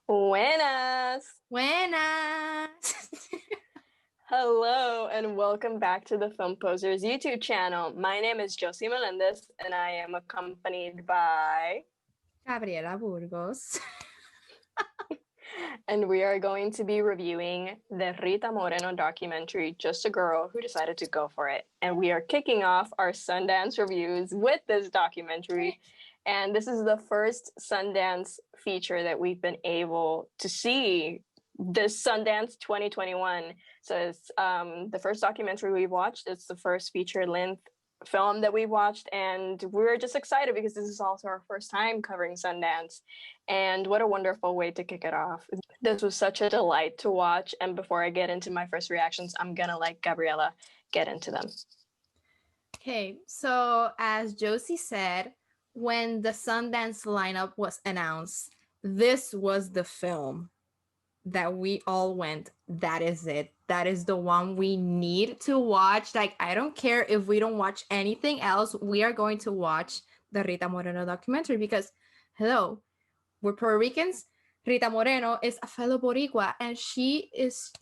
Buenas! Buenas. Hello and welcome back to the Film Posers YouTube channel. My name is Josie Melendez and I am accompanied by... Gabriela Burgos. And we are going to be reviewing the Rita Moreno documentary, Just a Girl Who Decided to Go For It. And we are kicking off our Sundance reviews with this documentary. And this is the first Sundance feature that we've been able to see this Sundance 2021. So it's the first documentary we've watched. It's the first feature-length film that we watched, and we're just excited because this is also our first time covering Sundance, and what a wonderful way to kick it off. This was such a delight to watch, and before I get into my first reactions, I'm gonna let Gabriela get into them. Okay, so as Josie said, when the Sundance lineup was announced, this was the film that we all went, that is it. That is the one we need to watch. Like, I don't care if we don't watch anything else, we are going to watch the Rita Moreno documentary because, hello, we're Puerto Ricans. Rita Moreno is a fellow Boricua, and she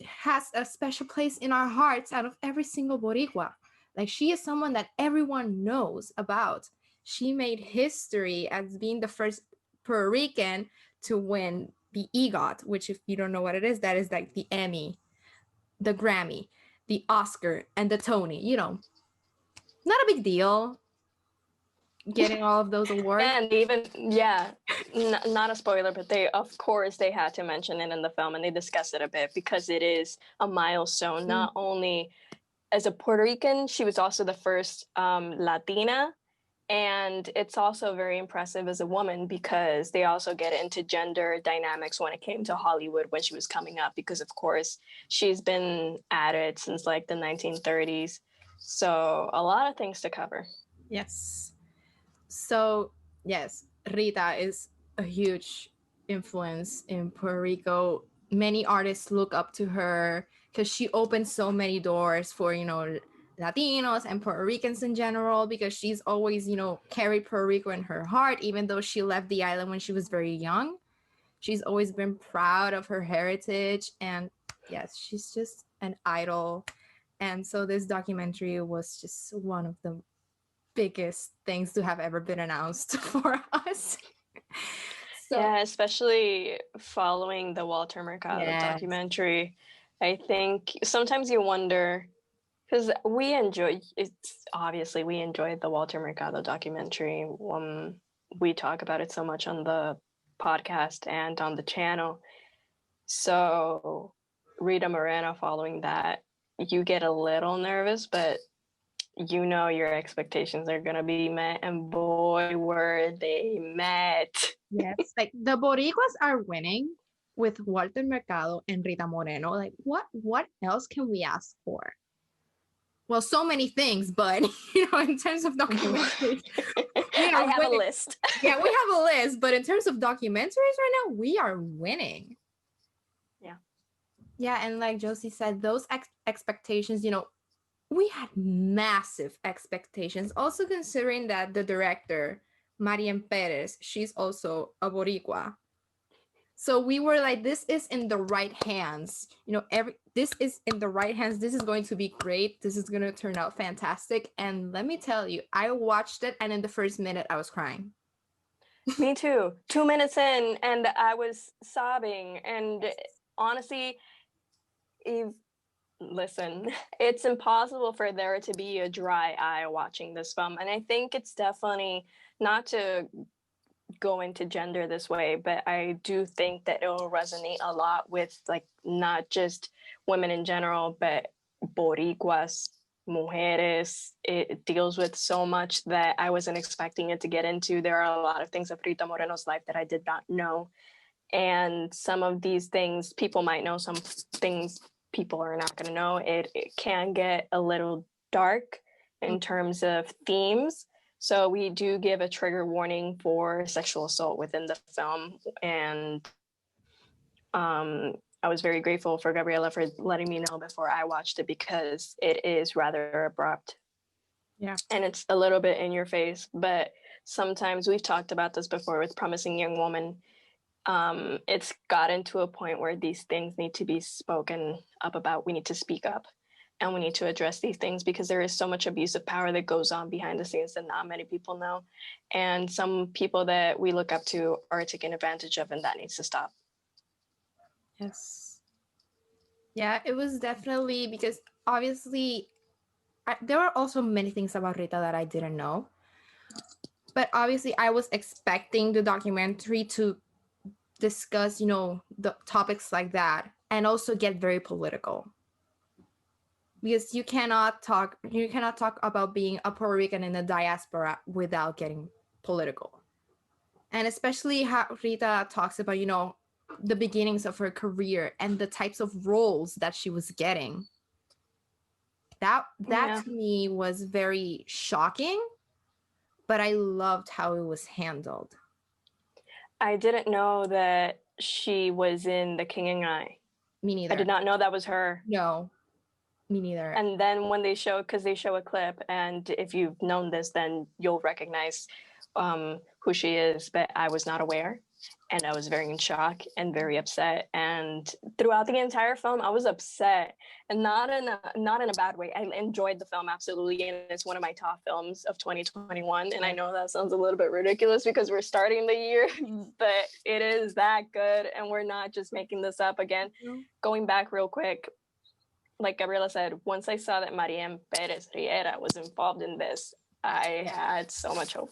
has a special place in our hearts out of every single Boricua. Like, she is someone that everyone knows about. She made history as being the first Puerto Rican to win the EGOT, which, if you don't know what it is, that is like the Emmy, the Grammy, the Oscar, and the Tony. You know, not a big deal getting all of those awards. And even, yeah, not a spoiler, but of course they had to mention it in the film, and they discussed it a bit because it is a milestone. Not only as a Puerto Rican, she was also the first Latina. And it's also very impressive as a woman because they also get into gender dynamics when it came to Hollywood when she was coming up, because of course she's been at it since like the 1930s. So a lot of things to cover. Yes. So, yes, Rita is a huge influence in Puerto Rico. Many artists look up to her because she opened so many doors for, Latinos and Puerto Ricans in general, because she's always, carried Puerto Rico in her heart, even though she left the island when she was very young. She's always been proud of her heritage. And yes, she's just an idol. And so this documentary was just one of the biggest things to have ever been announced for us. Yeah, especially following the Walter Mercado documentary. I think sometimes you wonder, because we enjoyed the Walter Mercado documentary. We talk about it so much on the podcast and on the channel. So Rita Moreno following that, you get a little nervous, but you know your expectations are gonna be met, and boy, were they met. Yes, like the Boricuas are winning with Walter Mercado and Rita Moreno. Like, what else can we ask for? Well, so many things, but in terms of documentaries, I have a list. Yeah, we have a list, but in terms of documentaries right now, we are winning. Yeah, and like Josie said, those expectations, we had massive expectations. Also considering that the director, Marian Perez, she's also a Boricua. So we were like, this is in the right hands. This is in the right hands. This is going to be great. This is going to turn out fantastic. And let me tell you, I watched it, and in the first minute, I was crying. Me too. 2 minutes in, and I was sobbing. And honestly, listen, it's impossible for there to be a dry eye watching this film. And I think it's definitely, not to go into gender this way, but I do think that it will resonate a lot with, like, not just women in general, but Boricuas, mujeres. It deals with so much that I wasn't expecting it to get into. There are a lot of things of Rita Moreno's life that I did not know. And some of these things people might know, some things people are not going to know. It can get a little dark in terms of themes. So we do give a trigger warning for sexual assault within the film. And I was very grateful for Gabriela for letting me know before I watched it, because it is rather abrupt. Yeah. And it's a little bit in your face. But sometimes, we've talked about this before with Promising Young Woman, it's gotten to a point where these things need to be spoken up about. We need to speak up and we need to address these things because there is so much abuse of power that goes on behind the scenes that not many people know. And some people that we look up to are taken advantage of, and that needs to stop. Yes. Yeah, it was definitely because obviously there were also many things about Rita that I didn't know. But obviously I was expecting the documentary to discuss, the topics like that and also get very political. Because you cannot talk about being a Puerto Rican in the diaspora without getting political. And especially how Rita talks about, the beginnings of her career and the types of roles that she was getting. That to me was very shocking, but I loved how it was handled. I didn't know that she was in The King and I. Me neither. I did not know that was her. No, me neither. And then when they show a clip, and if you've known this, then you'll recognize who she is, but I was not aware. And I was very in shock and very upset. And throughout the entire film, I was upset, and not in a bad way. I enjoyed the film absolutely, and it's one of my top films of 2021. And I know that sounds a little bit ridiculous because we're starting the year, but it is that good, and we're not just making this up again. Going back real quick, like Gabriela said, once I saw that Mariam Perez Riera was involved in this, I had so much hope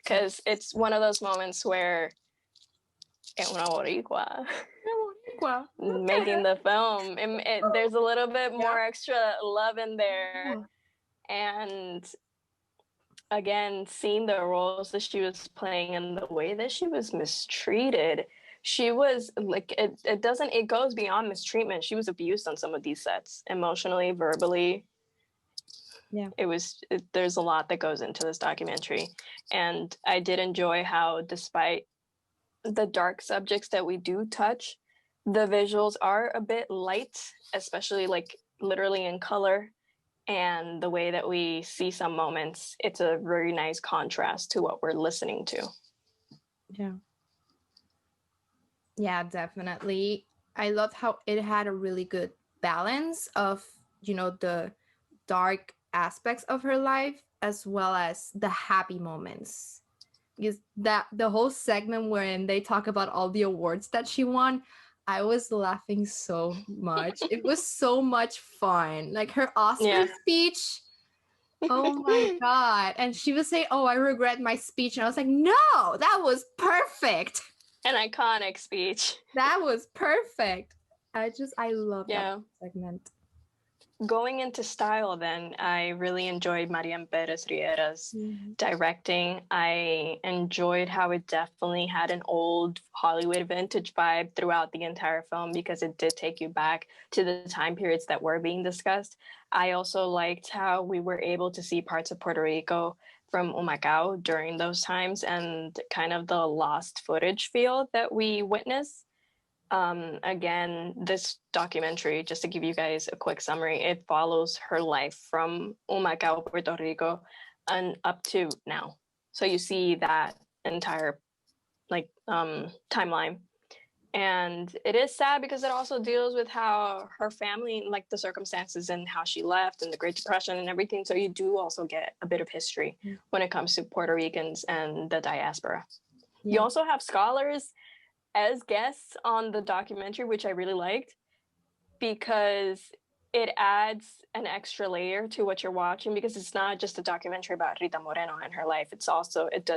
because it's one of those moments where una boricua making the film, there's a little bit more extra love in there. And again, seeing the roles that she was playing and the way that she was mistreated, she was like, it goes beyond mistreatment. She was abused on some of these sets, emotionally, verbally. There's a lot that goes into this documentary, and I did enjoy how, despite the dark subjects that we do touch, the visuals are a bit light, especially like literally in color, and the way that we see some moments, it's a very nice contrast to what we're listening to. Yeah, definitely. I loved how it had a really good balance of, the dark aspects of her life as well as the happy moments. Because the whole segment wherein they talk about all the awards that she won, I was laughing so much. It was so much fun. Like her Oscar speech. Oh my God. And she would say, "Oh, I regret my speech." And I was like, no, that was perfect. An iconic speech. That was perfect. I love that segment. Going into style, then, I really enjoyed Mariam Perez Riera's directing. I enjoyed how it definitely had an old Hollywood vintage vibe throughout the entire film because it did take you back to the time periods that were being discussed. I also liked how we were able to see parts of Puerto Rico from Humacao during those times and kind of the lost footage feel that we witnessed. Again, this documentary, just to give you guys a quick summary, it follows her life from Humacao, Puerto Rico, and up to now. So you see that entire timeline. And it is sad because it also deals with how her family, like the circumstances and how she left and the Great Depression and everything. So you do also get a bit of history when it comes to Puerto Ricans and the diaspora. You also have scholars as guests on the documentary, which I really liked because it adds an extra layer to what you're watching, because it's not just a documentary about Rita Moreno and her life. It's also, it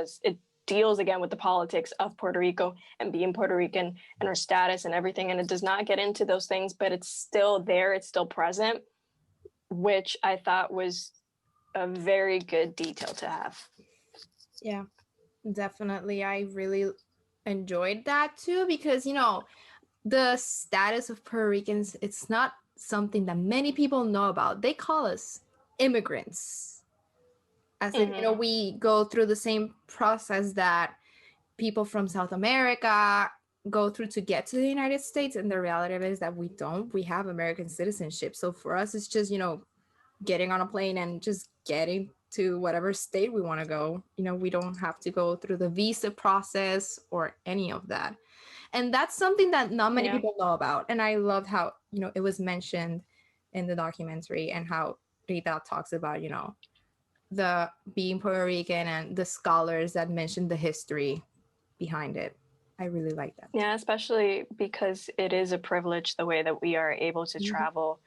deals again with the politics of Puerto Rico and being Puerto Rican and her status and everything. And it does not get into those things, but it's still there. It's still present, which I thought was a very good detail to have. Yeah, definitely. I really enjoyed that too, because the status of Puerto Ricans, it's not something that many people know about. They call us immigrants, as in we go through the same process that people from South America go through to get to the United States, and the reality of it is that we don't. We have American citizenship, so for us it's just getting on a plane and just getting to whatever state we want to go. We don't have to go through the visa process or any of that. And that's something that not many Yeah. people know about. And I loved how, it was mentioned in the documentary, and how Rita talks about, the being Puerto Rican and the scholars that mentioned the history behind it. I really like that. Yeah, especially because it is a privilege the way that we are able to travel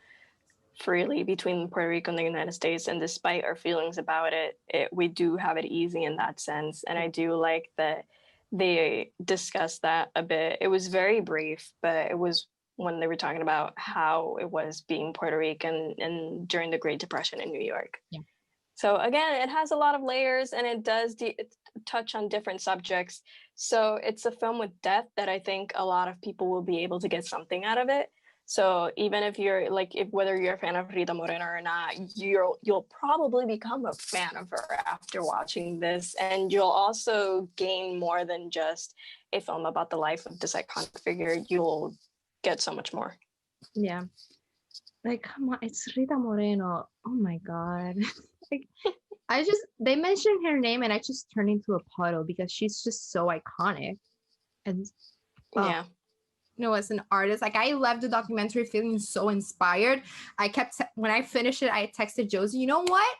freely between Puerto Rico and the United States. And despite our feelings about it, we do have it easy in that sense. And I do like that they discussed that a bit. It was very brief, but it was when they were talking about how it was being Puerto Rican and during the Great Depression in New York. Yeah. So again, it has a lot of layers, and it does touch on different subjects. So it's a film with depth that I think a lot of people will be able to get something out of it. So even if you're like, if whether you're a fan of Rita Moreno or not, you'll probably become a fan of her after watching this, and you'll also gain more than just a film about the life of this iconic figure. You'll get so much more. Yeah. Like, come on, it's Rita Moreno. Oh my God. Like, they mentioned her name and I just turned into a puddle because she's just so iconic. And Yeah. as an artist, like, I left the documentary feeling so inspired. When I finished it, I texted Josie, you know what?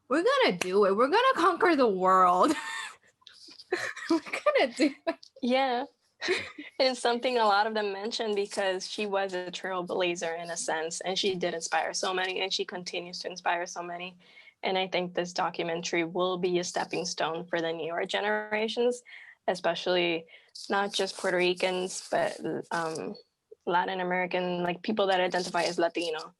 We're gonna do it. We're gonna conquer the world. We're gonna do it. Yeah. It's something a lot of them mentioned because she was a trailblazer in a sense, and she did inspire so many, and she continues to inspire so many. And I think this documentary will be a stepping stone for the newer generations, especially not just Puerto Ricans, but Latin American, like people that identify as Latino,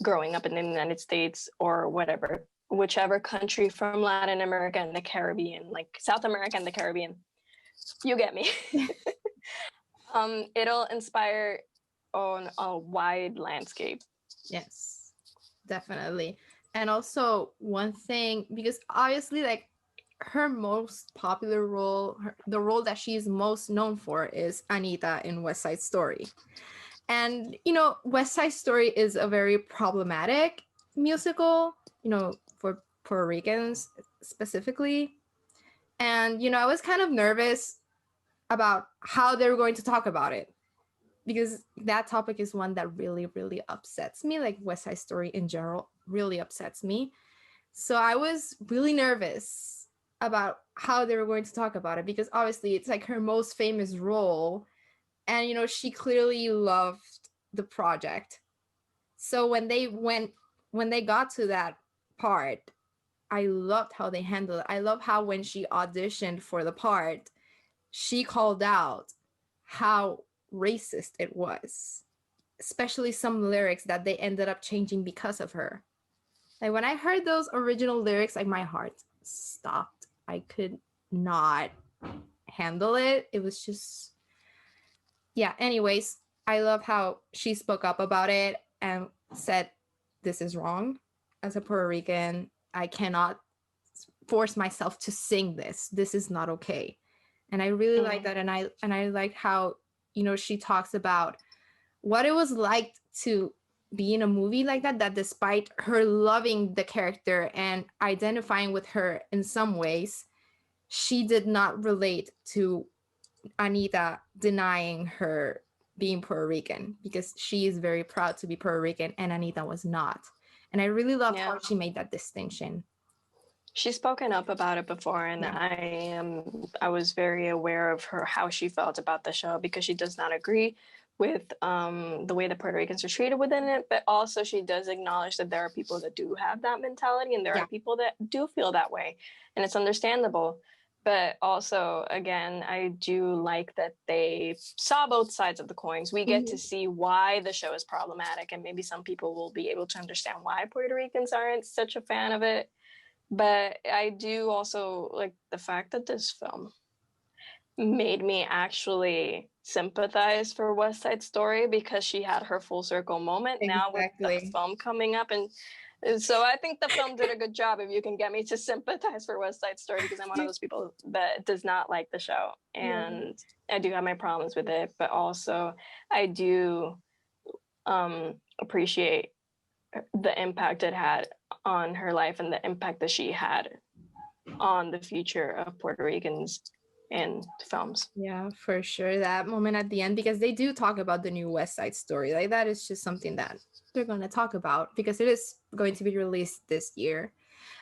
growing up in the United States or whichever country from Latin America and the Caribbean, like South America and the Caribbean. You get me. It'll inspire on a wide landscape. Yes, definitely. And also one thing, because obviously, like, her most popular role, the role that she's most known for, is Anita in West Side Story. And, West Side Story is a very problematic musical, for Puerto Ricans specifically. And, I was kind of nervous about how they were going to talk about it, because that topic is one that really, really upsets me. Like, West Side Story in general really upsets me. So I was really nervous about how they were going to talk about it, because obviously it's like her most famous role, and she clearly loved the project. So when they got to that part, I loved how they handled it. I love how when she auditioned for the part, she called out how racist it was, especially some lyrics that they ended up changing because of her. Like, when I heard those original lyrics, like, my heart stopped. I could not handle it. It was just, yeah. Anyways, I love how she spoke up about it and said, this is wrong. As a Puerto Rican, I cannot force myself to sing this. This is not okay. And I really like that. And I like how, she talks about what it was like to be in a movie like that despite her loving the character and identifying with her in some ways, she did not relate to Anita denying her being Puerto Rican, because she is very proud to be Puerto Rican and Anita was not. And I really loved how she made that distinction. She's spoken up about it before, and I was very aware of how she felt about the show, because she does not agree with the way that Puerto Ricans are treated within it, but also she does acknowledge that there are people that do have that mentality, and there are people that do feel that way, and it's understandable. But also, again, I do like that they saw both sides of the coins. We get to see why the show is problematic, and maybe some people will be able to understand why Puerto Ricans aren't such a fan of it. But I do also like the fact that this film made me actually sympathize for West Side Story, because she had her full circle moment now with the film coming up. And so I think the film did a good job if you can get me to sympathize for West Side Story, because I'm one of those people that does not like the show. And I do have my problems with it, but also I do appreciate the impact it had on her life and the impact that she had on the future of Puerto Ricans in films. Yeah, for sure. That moment at the end, because they do talk about the new West Side Story. Like that is just something that they're going to talk about because it is going to be released this year.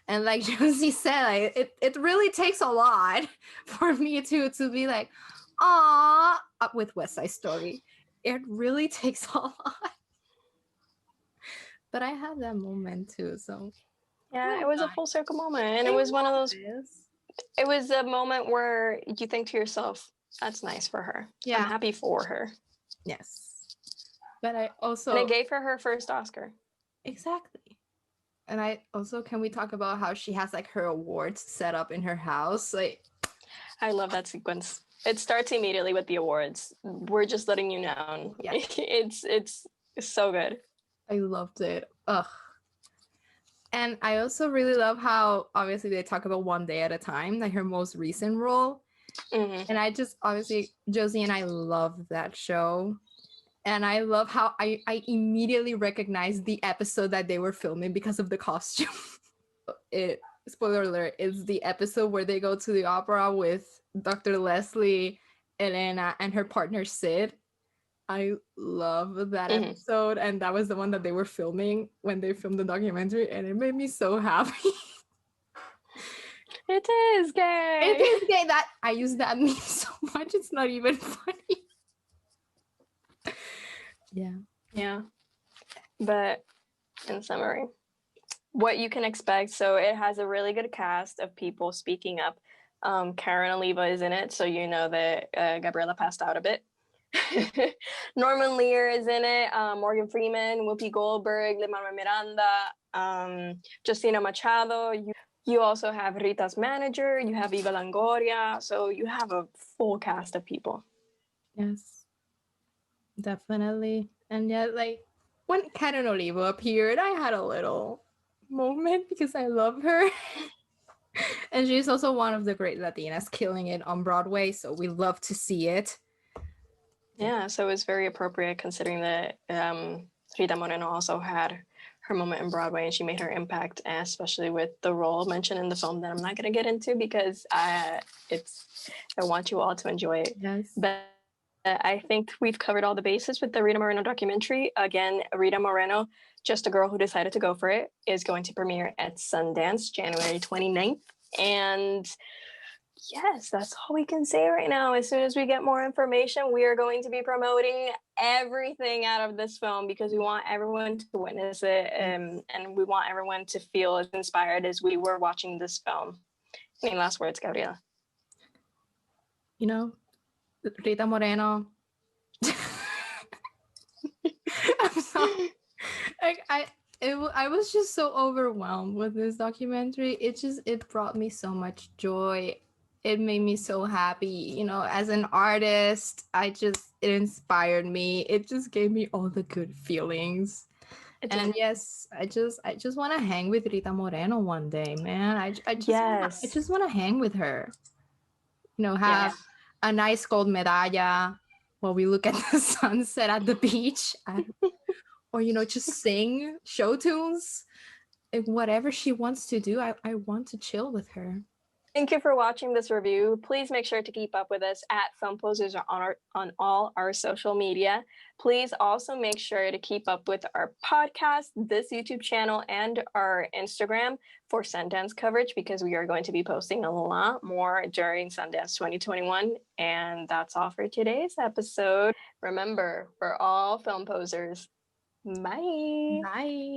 And like Josie said, like, it really takes a lot for me to be like, ah, up with West Side Story. It really takes a lot. But I had that moment too, so yeah, it was a full circle moment, and it was one of those. It was a moment where you think to yourself, "That's nice for her. Yeah, I'm happy for her." Yes, but I also and it gave her first Oscar. Exactly. And I also, can we talk about how she has like her awards set up in her house? Like, I love that sequence. It starts immediately with the awards. We're just letting you know. Yeah. It's so good. I loved it. Ugh. And I also really love how obviously they talk about One Day at a Time, like her most recent role. Mm-hmm. And I just obviously Josie and I love that show. And I love how I immediately recognized the episode that they were filming because of the costume. Spoiler alert, is the episode where they go to the opera with Dr. Leslie, Elena, and her partner Sid. I love that episode, and that was the one that they were filming when they filmed the documentary, and it made me so happy. It is gay. It is gay. That I use that meme so much, it's not even funny. Yeah. But in summary, what you can expect. So it has a really good cast of people speaking up. Karen Oliva is in it, so you know that Gabriela passed out a bit. Norman Lear is in it, Morgan Freeman, Whoopi Goldberg, Lin-Manuel Miranda, Justina Machado. You also have Rita's manager, you have Eva Longoria, so you have a full cast of people. Yes, definitely. And yet, like, when Karen Oliva appeared, I had a little moment because I love her. And she's also one of the great Latinas killing it on Broadway, so we love to see it. Yeah, so it's very appropriate considering that Rita Moreno also had her moment in Broadway and she made her impact, especially with the role mentioned in the film that I'm not going to get into because I want you all to enjoy it. Yes. But I think we've covered all the bases with the Rita Moreno documentary. Again, Rita Moreno, Just a Girl Who Decided to Go for It, is going to premiere at Sundance January 29th. And yes, that's all we can say right now. As soon as we get more information, we are going to be promoting everything out of this film because we want everyone to witness it and we want everyone to feel as inspired as we were watching this film. Any last words, Gabriela? You know, Rita Moreno. I'm sorry. Like I was just so overwhelmed with this documentary. It brought me so much joy. It made me so happy. You know, as an artist, it inspired me. It just gave me all the good feelings. And yes, I just want to hang with Rita Moreno one day, man. I just want to hang with her. You know, have a nice gold medalla while we look at the sunset at the beach. Or, you know, just sing show tunes. Like, whatever she wants to do, I want to chill with her. Thank you for watching this review. Please make sure to keep up with us at Film Posers on all our social media. Please also make sure to keep up with our podcast, this YouTube channel, and our Instagram for Sundance coverage because we are going to be posting a lot more during Sundance 2021. And that's all for today's episode. Remember, we're all film posers. Bye. Bye.